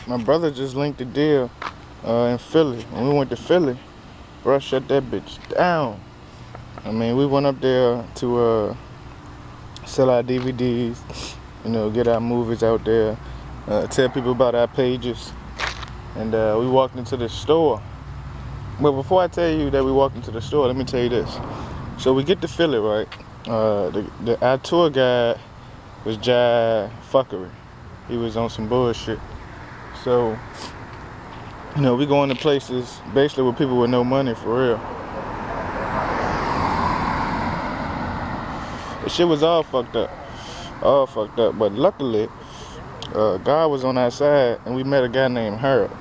my brother just linked the deal in Philly. When we went to Philly, Brah shut that bitch down. I mean, we went up there to sell our DVDs, get our movies out there, tell people about our pages, and we walked into the store. But before I tell you that we walked into the store, let me tell you this. So we get to Philly, right? Our tour guide was Jai Fuckery. He was on some bullshit. So, we going to places basically with people with no money for real. The shit was all fucked up. But luckily, God was on our side, and we met a guy named Harold.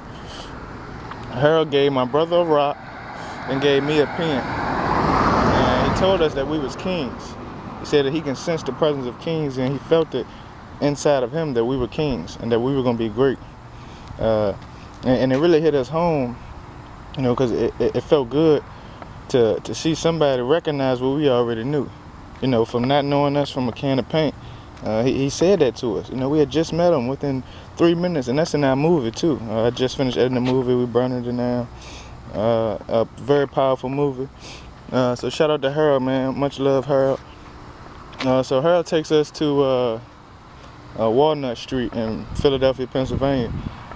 Harold gave my brother a rock and gave me a pen. And he told us that we was kings. He said that he can sense the presence of kings, and he felt it inside of him that we were kings and that we were going to be great. And it really hit us home, because it felt good to see somebody recognize what we already knew. From not knowing us from a can of paint. He said that to us. We had just met him within 3 minutes, and that's in our movie too. I just finished editing the movie. We burning it now. A very powerful movie. So shout out to Harold, man. Much love, Harold. So Harold takes us to Walnut Street in Philadelphia, Pennsylvania.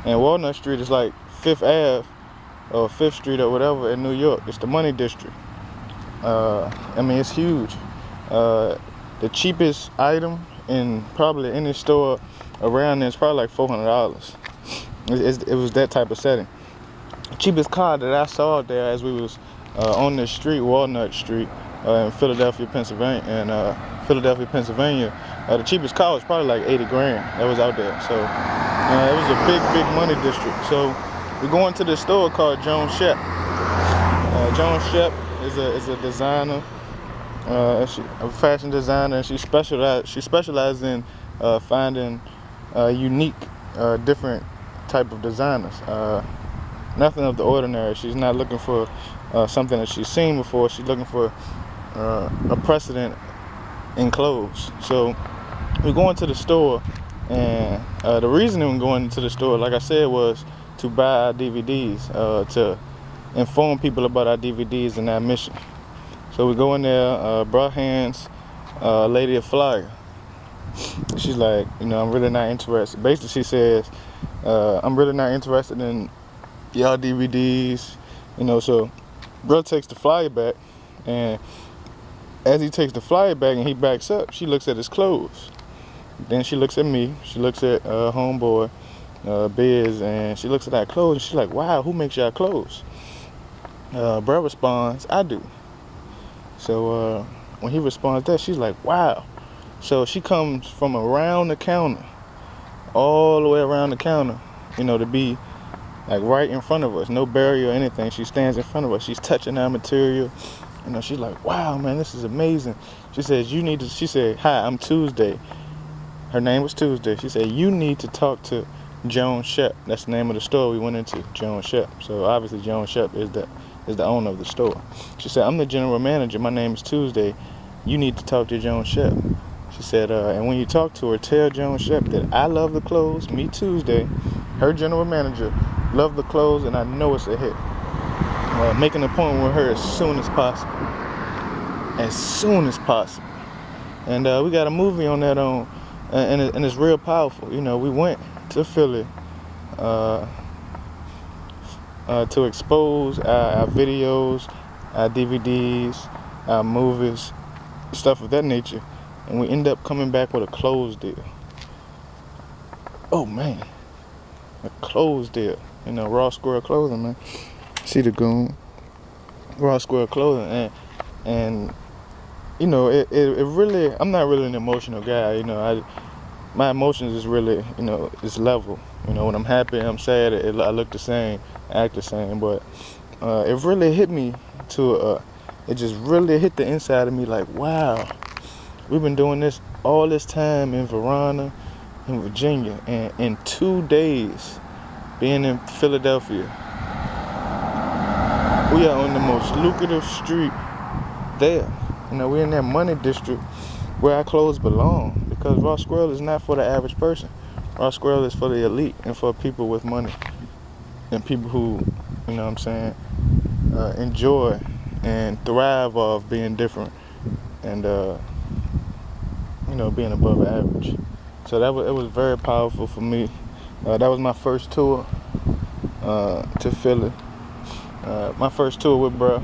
And Walnut Street is like 5th Ave or 5th Street or whatever in New York. It's the money district. It's huge. The cheapest item in probably any store around there is probably like $400. It was that type of setting. The cheapest car that I saw there as we was on this street, Walnut Street, in Philadelphia, Pennsylvania, the cheapest car was probably like 80 grand that was out there. So it was a big money district. So we're going to this store called Joan Shep. Joan Shep is a designer. She's a fashion designer, and she specializes in finding unique, different type of designers. Nothing of the ordinary. She's not looking for something that she's seen before. She's looking for a precedent in clothes. So we're going to the store, and the reason we're going to the store, like I said, was to buy our DVDs, to inform people about our DVDs and our mission. So we go in there, Brah hands a lady a flyer. She's like, I'm really not interested. Basically, she says, I'm really not interested in y'all DVDs. So Brah takes the flyer back, and as he takes the flyer back and he backs up, she looks at his clothes. Then she looks at me, she looks at homeboy, Biz, and she looks at our clothes, and she's like, wow, who makes y'all clothes? Brah responds, I do. So when he responds that, she's like, wow. So she comes from around the counter, all the way around the counter, to be like right in front of us. No barrier or anything. She stands in front of us. She's touching our material. She's like, wow, man, this is amazing. She says, she said, hi, I'm Tuesday. Her name was Tuesday. She said, you need to talk to Joan Shep. That's the name of the store we went into, Joan Shep. So obviously Joan Shep is the owner of the store. She said, I'm the general manager. My name is Tuesday. You need to talk to Joan Shep. She said, and when you talk to her, tell Joan Shep that I love the clothes. Me, Tuesday, her general manager, love the clothes, and I know it's a hit. Make an appointment with her as soon as possible. As soon as possible. And we got a movie on that and it's real powerful. We went to Philly to expose our videos, our DVDs, our movies, stuff of that nature, and we end up coming back with a clothes deal. Oh man, a clothes deal. Raw Square Clothing, man. See the goon. Raw Square Clothing, and it really. I'm not really an emotional guy. My emotions is really, it's level. When I'm happy, I'm sad, I look the same, act the same. But it really hit me it just really hit the inside of me like, wow, we've been doing this all this time in Verona, in Virginia, and in 2 days being in Philadelphia, we are on the most lucrative street there. We're in that money district where our clothes belong, because Raw Squirrel is not for the average person. Ross Square is for the elite and for people with money and people who, you know what I'm saying, enjoy and thrive off being different and you know, being above average. So it was very powerful for me. That was my first tour to Philly. My first tour with Brah.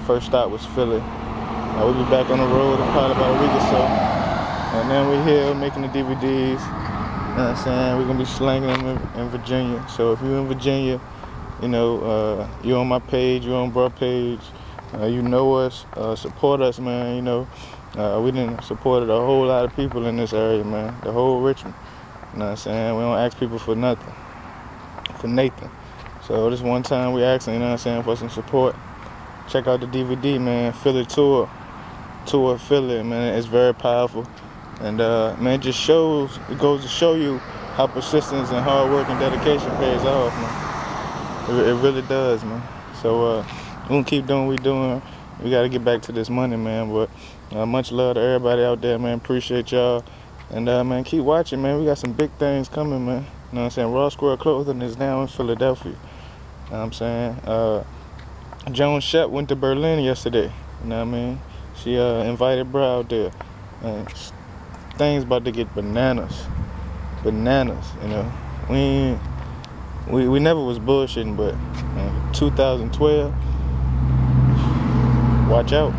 First stop was Philly. We'll be back on the road in probably about a week or so. And then we're here making the DVDs. You know what I'm saying? We're going to be slanging them in Virginia. So if you're in Virginia, you know, you're on my page, you're on Brah page, you know us, support us, man. You know, we done supported a whole lot of people in this area, man. The whole Richmond. You know what I'm saying? We don't ask people for nothing, for Nathan. So this one time we asking, you know what I'm saying, for some support. Check out the DVD, man. Philly tour of Philly, man. It's very powerful. And man, it just shows, it goes to show you how persistence and hard work and dedication pays off, man. It really does, man. So we're gonna keep doing what we're doing. We gotta get back to this money, man. But much love to everybody out there, man. Appreciate y'all. And man, keep watching, man. We got some big things coming, man. You know what I'm saying? Ross Square Clothing is now in Philadelphia. You know what I'm saying? Joan Shep went to Berlin yesterday. You know what I mean? She invited Brah out there. And things about to get bananas. Bananas, you know. We never was bullshitting, but 2012, watch out.